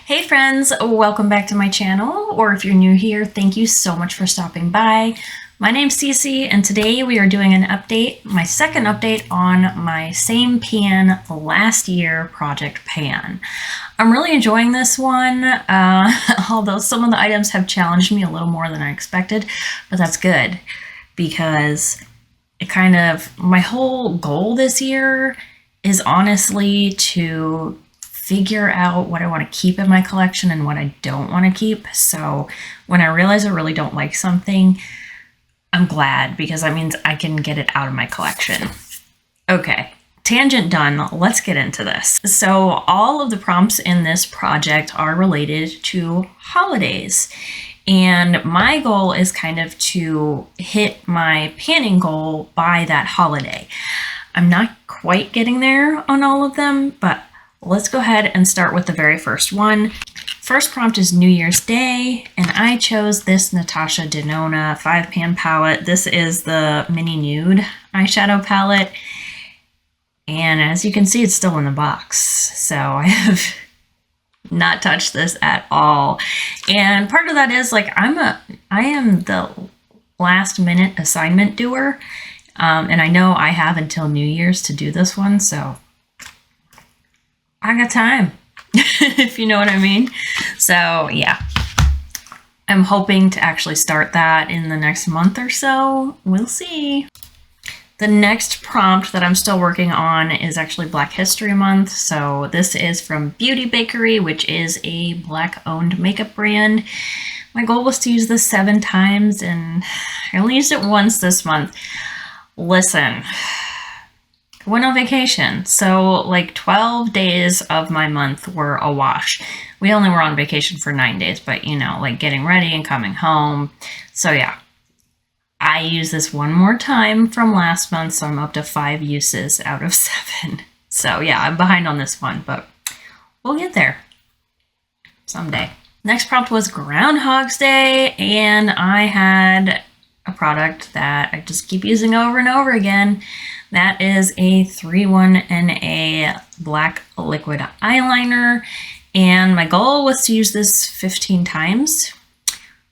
Hey friends, welcome back to my channel, or if you're new here, thank you so much for stopping by. My name's Cece, and today we are doing an update, my second update on my same pan last year project pan. I'm really enjoying this one, although some of the items have challenged me a little more than I expected, but that's good because my whole goal this year is honestly to figure out what I want to keep in my collection and what I don't want to keep. So when I realize I really don't like something, I'm glad because that means I can get it out of my collection. Okay, tangent done. Let's get into this. So all of the prompts in this project are related to holidays. And my goal is kind of to hit my panning goal by that holiday. I'm not quite getting there on all of them, but let's go ahead and start with the very first one. First prompt is New Year's Day, and I chose this Natasha Denona 5-pan palette. This is the Mini Nude eyeshadow palette, and as you can see, it's still in the box. So I have not touched this at all. And part of that is like I am the last minute assignment doer, and I know I have until New Year's to do this one, so I got time, if you know what I mean. So yeah, I'm hoping to actually start that in the next month or so. We'll see. The next prompt that I'm still working on is actually Black History Month. So this is from Beauty Bakery, which is a Black-owned makeup brand. My goal was to use this 7 times, and I only used it once this month. Listen, I went on vacation, so like 12 days of my month were a wash. We only were on vacation for 9 days, but you know, like getting ready and coming home. So yeah, I used this one more time from last month, so I'm up to 5 uses out of 7. So yeah, I'm behind on this one, but we'll get there someday. Next prompt was Groundhog's Day, and I had a product that I just keep using over and over again. That is a 3-1-NA black liquid eyeliner, and my goal was to use this 15 times.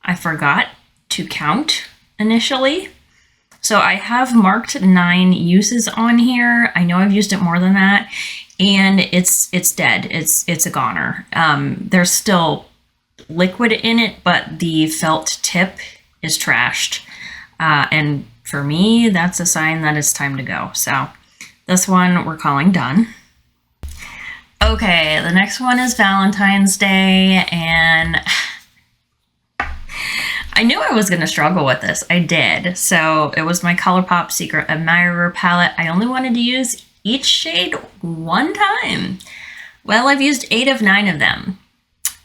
I forgot to count initially, so I have marked 9 uses on here. I know I've used it more than that, and it's dead. It's a goner. There's still liquid in it, but the felt tip is trashed, and for me, that's a sign that it's time to go. So this one we're calling done. Okay, the next one is Valentine's Day, and I knew I was going to struggle with this. I did. So it was my ColourPop Secret Admirer palette. I only wanted to use each shade 1 time. Well, I've used 8 of 9 of them.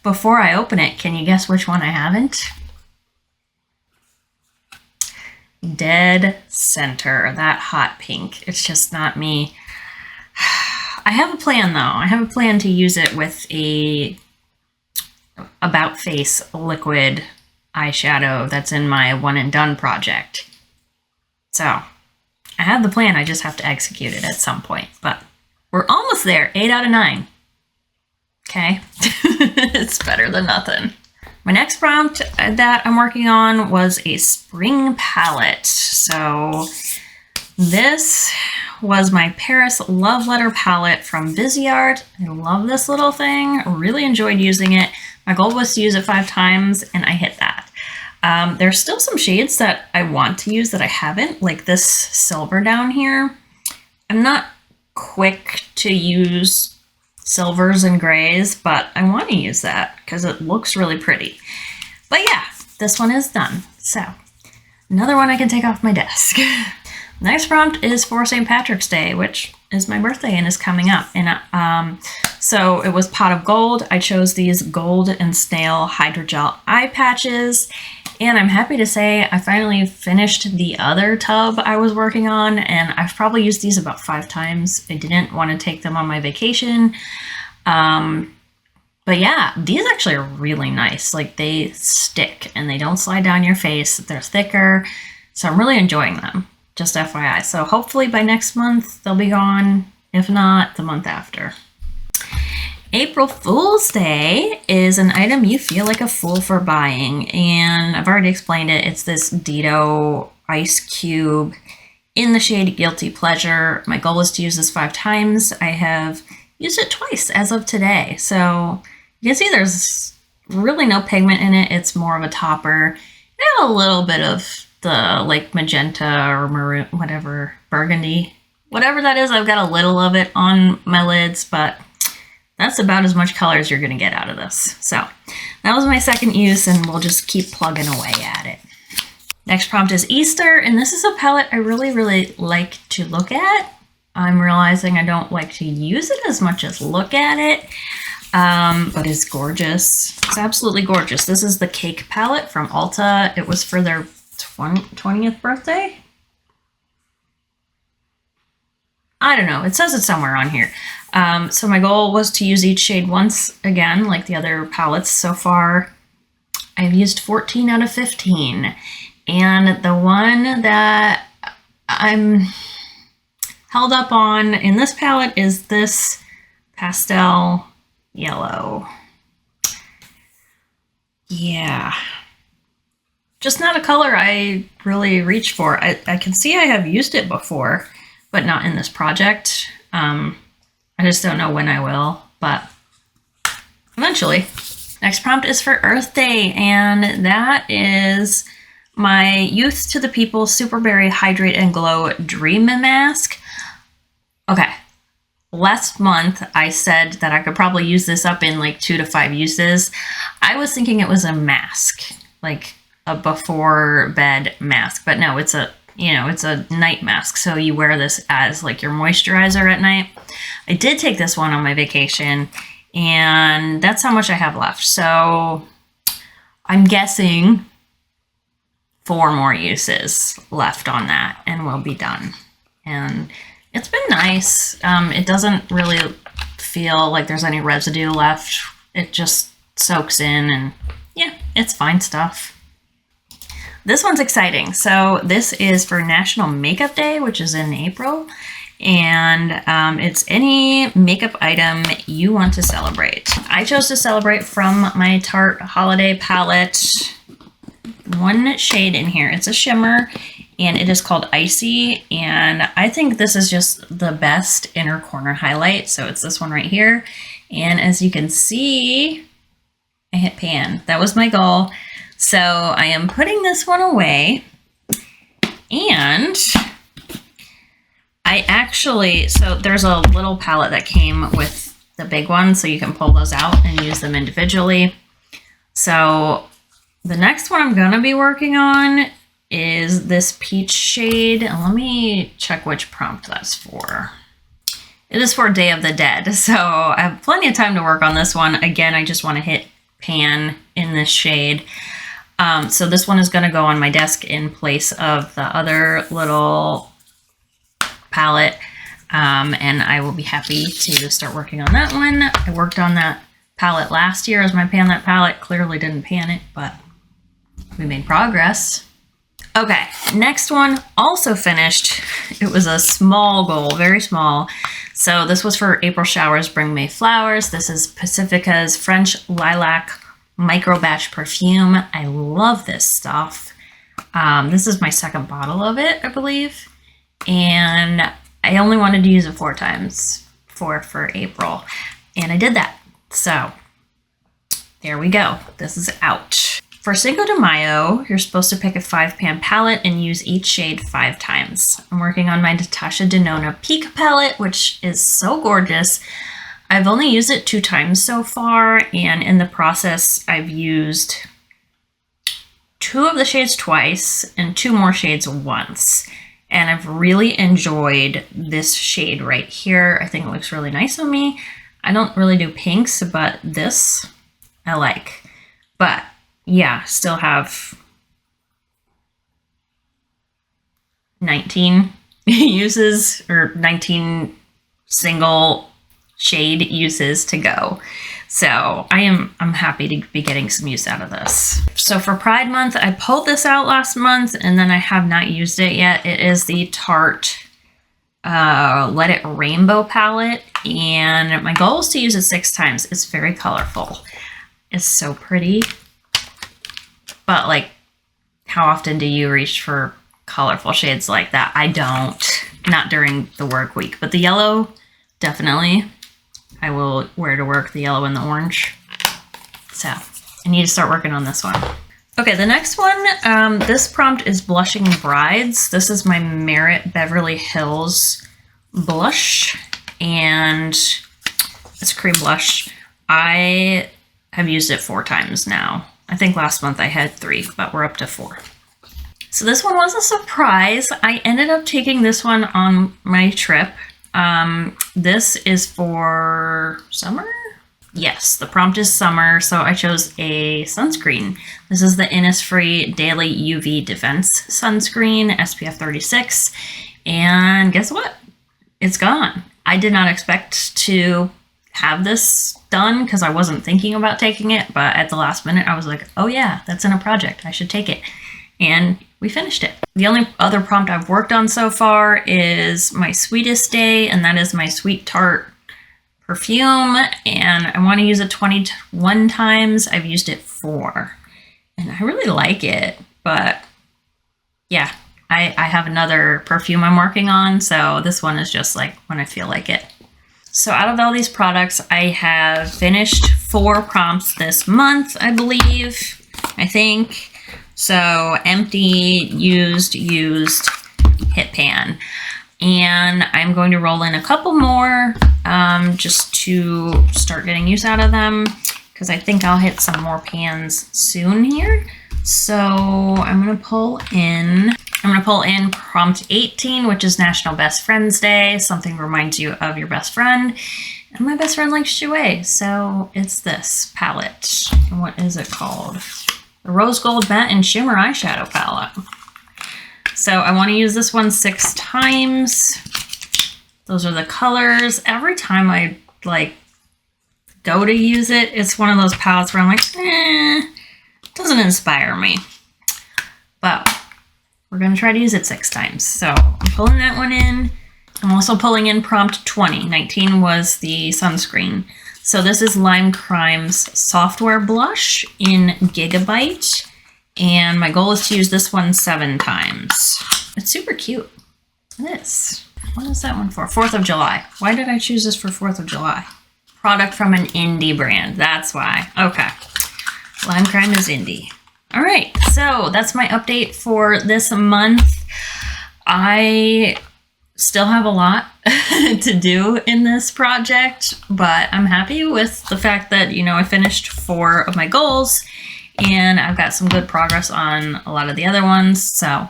Before I open it, can you guess which one I haven't? Dead center, that hot pink. It's just not me. I have a plan though. I have a plan to use it with a About Face liquid eyeshadow that's in my one and done project. So I have the plan, I just have to execute it at some point, but we're almost there. 8 out of 9. Okay. It's better than nothing. My next prompt that I'm working on was a spring palette. So this was my Paris Love Letter palette from Viseart. I love this little thing. I really enjoyed using it. My goal was to use it 5 times, and I hit that. There's still some shades that I want to use that I haven't, like this silver down here. I'm not quick to use silvers and grays, but I want to use that because it looks really pretty. But yeah, this one is done. So another one I can take off my desk. Next prompt is for St. Patrick's Day, which is my birthday and is coming up. And so it was Pot of Gold. I chose these Gold and Snail Hydrogel eye patches. And I'm happy to say I finally finished the other tub I was working on, and I've probably used these about 5 times. I didn't want to take them on my vacation. But yeah, these actually are really nice. Like, they stick and they don't slide down your face. They're thicker. So I'm really enjoying them, just FYI. So hopefully by next month they'll be gone. If not, the month after. April Fool's Day is an item you feel like a fool for buying, and I've already explained it. It's this Dito Ice Cube in the shade Guilty Pleasure. My goal was to use this 5 times. I have used it twice as of today. So you can see there's really no pigment in it. It's more of a topper. And a little bit of the like magenta or maroon, whatever, burgundy, whatever that is. I've got a little of it on my lids, but that's about as much color as you're going to get out of this. So that was my second use, and we'll just keep plugging away at it. Next prompt is Easter, and this is a palette I really, really like to look at. I'm realizing I don't like to use it as much as look at it, but it's gorgeous. It's absolutely gorgeous. This is the Cake palette from Ulta. It was for their 20th birthday. I don't know. It says it somewhere on here. So my goal was to use each shade once again, like the other palettes so far. I've used 14 out of 15. And the one that I'm held up on in this palette is this pastel yellow. Yeah. Just not a color I really reach for. I can see I have used it before, but not in this project. I just don't know when I will, but eventually. Next prompt is for Earth Day, and that is my Youth to the People Super Berry Hydrate and Glow Dream Mask. Okay, last month I said that I could probably use this up in like 2 to 5 uses. I was thinking it was a mask, like a before bed mask, but no, it's a it's a night mask, so you wear this as like your moisturizer at night. I did take this one on my vacation, and that's how much I have left. So I'm guessing 4 more uses left on that, and we'll be done. And it's been nice. It doesn't really feel like there's any residue left. It just soaks in, and yeah, it's fine stuff. This one's exciting. So this is for National Makeup Day, which is in April. And it's any makeup item you want to celebrate. I chose to celebrate from my Tarte Holiday palette. One shade in here. It's a shimmer, and it is called Icy. And I think this is just the best inner corner highlight. So it's this one right here. And as you can see, I hit pan. That was my goal. So I am putting this one away, and I actually, so there's a little palette that came with the big one, so you can pull those out and use them individually. So the next one I'm going to be working on is this peach shade. Let me check which prompt that's for. It is for Day of the Dead, so I have plenty of time to work on this one. Again, I just want to hit pan in this shade. So this one is going to go on my desk in place of the other little palette, and I will be happy to start working on that one. I worked on that palette last year as my Pan That palette. Clearly didn't pan it, but we made progress. Okay, next one, also finished. It was a small goal, very small. So this was for April Showers Bring May Flowers. This is Pacifica's French Lilac Micro Batch Perfume. I love this stuff. This is my second bottle of it, I believe. And I only wanted to use it 4 times for April. And I did that. So there we go. This is out. For Cinco de Mayo, you're supposed to pick a 5-pan palette and use each shade 5 times. I'm working on my Natasha Denona Peak palette, which is so gorgeous. I've only used it 2 times so far, and in the process, I've used 2 of the shades twice and 2 more shades once. And I've really enjoyed this shade right here. I think it looks really nice on me. I don't really do pinks, but this I like. But yeah, still have 19 uses, or 19 single shade uses to go. So I'm happy to be getting some use out of this. So for Pride Month, I pulled this out last month, and then I have not used it yet. It is the Tarte Let It Rainbow palette, and my goal is to use it 6 times. It's very colorful. It's so pretty. But like, how often do you reach for colorful shades like that? I don't. Not during the work week. But the yellow, definitely. I will wear to work, the yellow and the orange. So, I need to start working on this one. Okay, the next one, this prompt is Blushing Brides. This is my Merit Beverly Hills blush, and it's cream blush. I have used it 4 times now. I think last month I had 3, but we're up to 4. So this one was a surprise. I ended up taking this one on my trip. This is for summer? Yes, the prompt is summer, so I chose a sunscreen. This is the Innisfree Daily UV Defense Sunscreen, SPF 36, and guess what? It's gone. I did not expect to have this done because I wasn't thinking about taking it, but at the last minute I was like, oh yeah, that's in a project, I should take it. And we finished it. The only other prompt I've worked on so far is my Sweetest Day, and that is my Sweet Tart perfume, and I want to use it 21 times. I've used it 4, and I really like it, but yeah, I have another perfume I'm working on, so this one is just like when I feel like it. So out of all these products, I have finished 4 prompts this month, I believe, I think. So empty, used, hit pan. And I'm going to roll in a couple more just to start getting use out of them, because I think I'll hit some more pans soon here. So I'm going to pull in prompt 18, which is National Best Friends Day. Something reminds you of your best friend. And my best friend likes Jouer, so it's this palette. And what is it called? The Rose Gold Matte and Shimmer Eyeshadow Palette. So I want to use this one 6 times. Those are the colors. Every time I like go to use it, it's one of those palettes where I'm like, doesn't inspire me. But we're going to try to use it 6 times. So I'm pulling that one in. I'm also pulling in prompt 20. 19 was the sunscreen. So this is Lime Crime's Software Blush in Gigabyte. And my goal is to use this one 7 times. It's super cute. This. What is that one for? 4th of July. Why did I choose this for 4th of July? Product from an indie brand. That's why. Okay. Lime Crime is indie. All right. So that's my update for this month. I still have a lot to do in this project, but I'm happy with the fact that, you know, I finished 4 of my goals and I've got some good progress on a lot of the other ones. So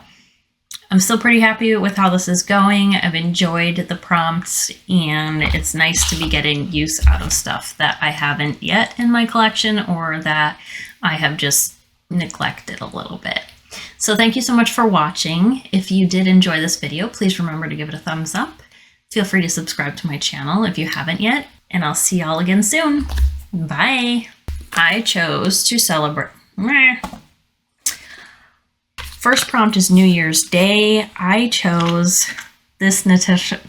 I'm still pretty happy with how this is going. I've enjoyed the prompts, and it's nice to be getting use out of stuff that I haven't yet in my collection or that I have just neglected a little bit. So thank you so much for watching. If you did enjoy this video, please remember to give it a thumbs up. Feel free to subscribe to my channel if you haven't yet, and I'll see y'all again soon. Bye. I chose to celebrate. First prompt is New Year's Day. I chose this Natasha.